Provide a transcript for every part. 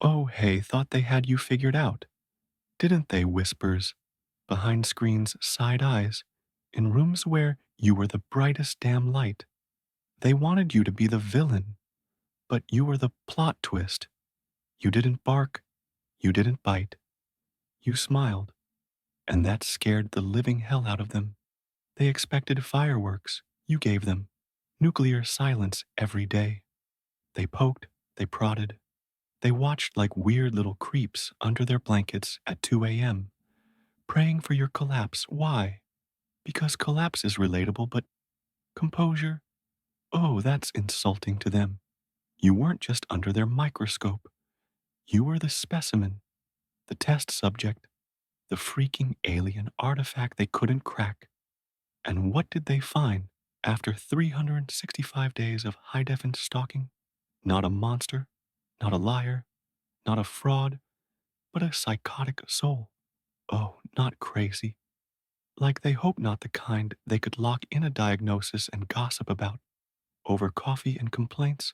Oh, hey, thought they had you figured out. Didn't they, whispers, behind screens, side eyes, in rooms where you were the brightest damn light. They wanted you to be the villain, but you were the plot twist. You didn't bark, you didn't bite, you smiled, and that scared the living hell out of them. They expected fireworks, you gave them nuclear silence every day. They poked, they prodded, they watched like weird little creeps under their blankets at 2 a.m., praying for your collapse. Why? Because collapse is relatable, but composure? Oh, that's insulting to them. You weren't just under their microscope. You were the specimen, the test subject, the freaking alien artifact they couldn't crack. And what did they find after 365 days of high-defin stalking? Not a monster, not a liar, not a fraud, but a psychotic soul. Oh, not crazy. Like they hope not the kind they could lock in a diagnosis and gossip about over coffee and complaints.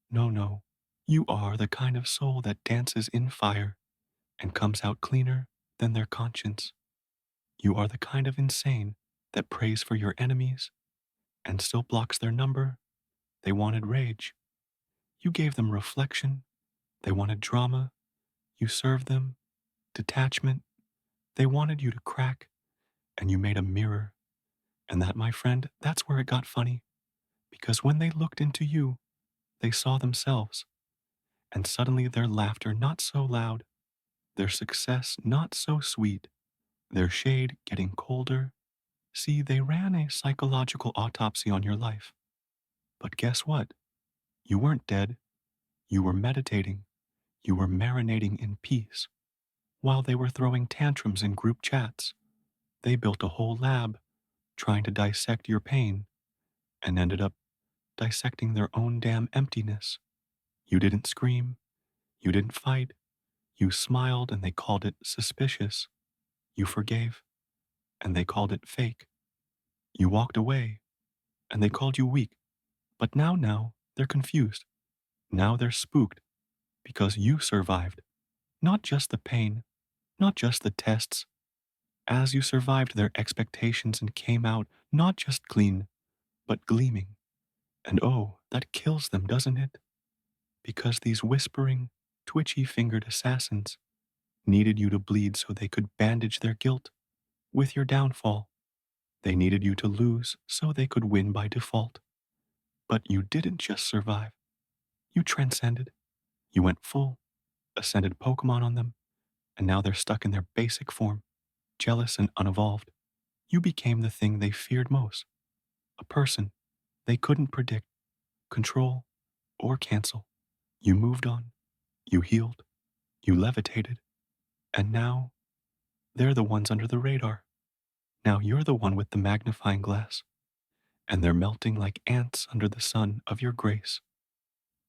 No, no. You are the kind of soul that dances in fire and comes out cleaner than their conscience. You are the kind of insane that prays for your enemies and still blocks their number. They wanted rage. You gave them reflection. They wanted drama. You served them detachment. They wanted you to crack, and you made a mirror. And that, my friend, that's where it got funny. Because when they looked into you, they saw themselves. And suddenly their laughter not so loud, their success not so sweet, their shade getting colder. See, they ran a psychological autopsy on your life. But guess what? You weren't dead. You were meditating. You were marinating in peace. While they were throwing tantrums in group chats, they built a whole lab trying to dissect your pain and ended up dissecting their own damn emptiness. You didn't scream. You didn't fight. You smiled and they called it suspicious. You forgave and they called it fake. You walked away and they called you weak. But now, they're confused. Now they're spooked because you survived. Not just the pain, not just the tests. As you survived their expectations and came out not just clean, but gleaming. And oh, that kills them, doesn't it? Because these whispering, twitchy fingered assassins needed you to bleed so they could bandage their guilt with your downfall. They needed you to lose so they could win by default. But you didn't just survive. You transcended. You went full, ascended Pokemon on them, and now they're stuck in their basic form, jealous and unevolved. You became the thing they feared most, a person they couldn't predict, control, or cancel. You moved on, you healed, you levitated, and now they're the ones under the radar. Now you're the one with the magnifying glass, and they're melting like ants under the sun of your grace.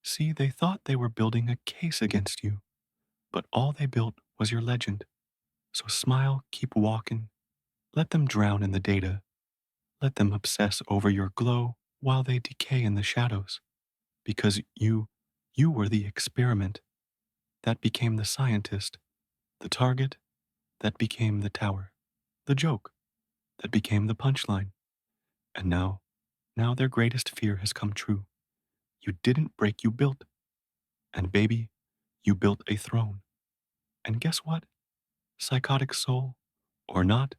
See, they thought they were building a case against you, but all they built was your legend. So smile, keep walking, let them drown in the data, let them obsess over your glow while they decay in the shadows, because you were the experiment that became the scientist, the target that became the tower, the joke that became the punchline. And now their greatest fear has come true. You didn't break, you built. And baby, you built a throne. And guess what? Psychotic soul or not,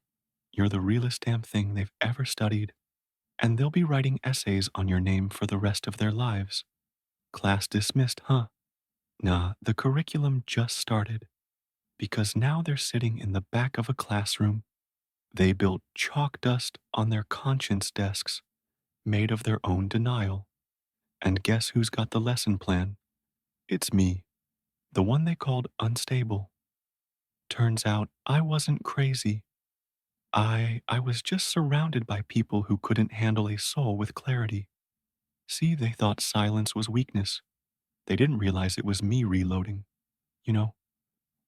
you're the realest damn thing they've ever studied. And they'll be writing essays on your name for the rest of their lives. Class dismissed, huh? Nah, the curriculum just started. Because now they're sitting in the back of a classroom. They built chalk dust on their conscience desks, made of their own denial. And guess who's got the lesson plan? It's me, the one they called unstable. Turns out I wasn't crazy. I was just surrounded by people who couldn't handle a soul with clarity. See, they thought silence was weakness. They didn't realize it was me reloading. You know,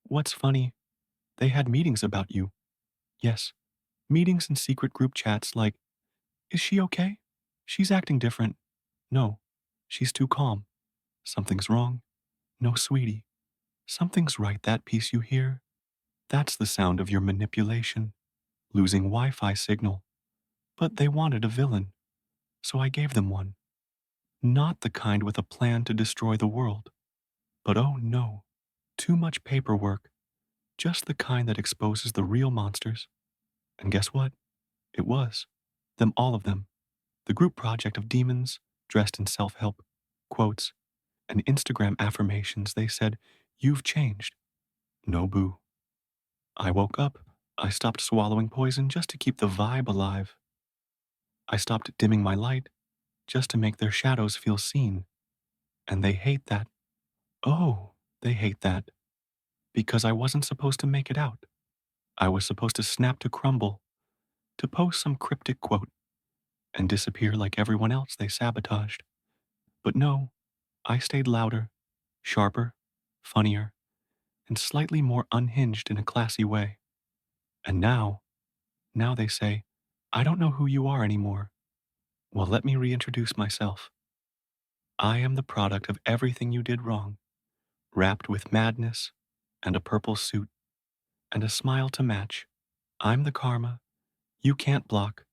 what's funny? They had meetings about you. Yes, meetings and secret group chats like, is she okay? She's acting different. No, she's too calm. Something's wrong. No, sweetie. Something's right, that piece you hear? That's the sound of your manipulation, losing Wi-Fi signal. But they wanted a villain, so I gave them one. Not the kind with a plan to destroy the world, but oh no, too much paperwork, just the kind that exposes the real monsters. And guess what? It was. Them, all of them. The group project of demons dressed in self-help quotes and Instagram affirmations. They said, "You've changed." No boo. I woke up. I stopped swallowing poison just to keep the vibe alive. I stopped dimming my light just to make their shadows feel seen. And they hate that. Oh, they hate that. Because I wasn't supposed to make it out. I was supposed to snap to crumble, to post some cryptic quote, and disappear like everyone else they sabotaged. But no, I stayed louder, sharper, funnier, and slightly more unhinged in a classy way. And now they say, I don't know who you are anymore. Well, let me reintroduce myself. I am the product of everything you did wrong, wrapped with madness and a purple suit and a smile to match. I'm the karma you can't block.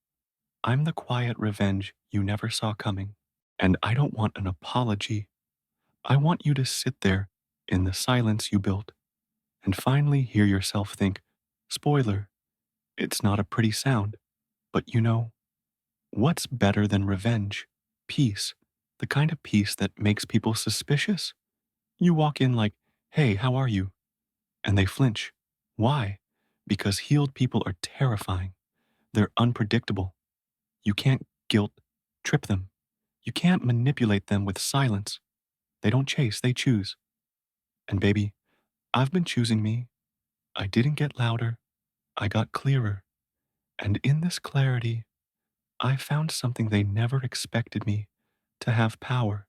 I'm the quiet revenge you never saw coming. And I don't want an apology. I want you to sit there in the silence you built and finally hear yourself think, spoiler, it's not a pretty sound, but you know, what's better than revenge? Peace. The kind of peace that makes people suspicious. You walk in like, hey, how are you? And they flinch. Why? Because healed people are terrifying. They're unpredictable. You can't guilt trip them. You can't manipulate them with silence. They don't chase, they choose. And baby, I've been choosing me. I didn't get louder. I got clearer. And in this clarity, I found something they never expected me to have power.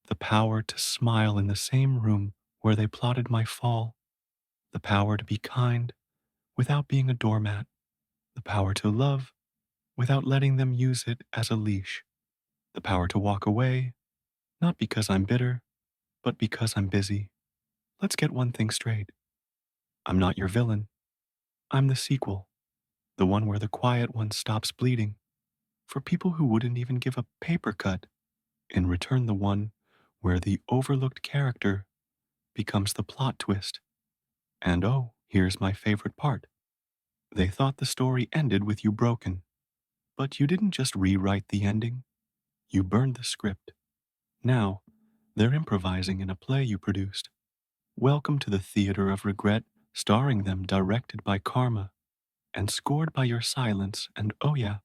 The power to smile in the same room where they plotted my fall. The power to be kind without being a doormat. The power to love without letting them use it as a leash. The power to walk away, not because I'm bitter, but because I'm busy. Let's get one thing straight. I'm not your villain. I'm the sequel, the one where the quiet one stops bleeding. For people who wouldn't even give a paper cut, in return, the one where the overlooked character becomes the plot twist. And oh, here's my favorite part. They thought the story ended with you broken, but you didn't just rewrite the ending, you burned the script. Now, they're improvising in a play you produced. Welcome to the theater of regret, starring them, directed by Karma, and scored by your silence, and oh yeah,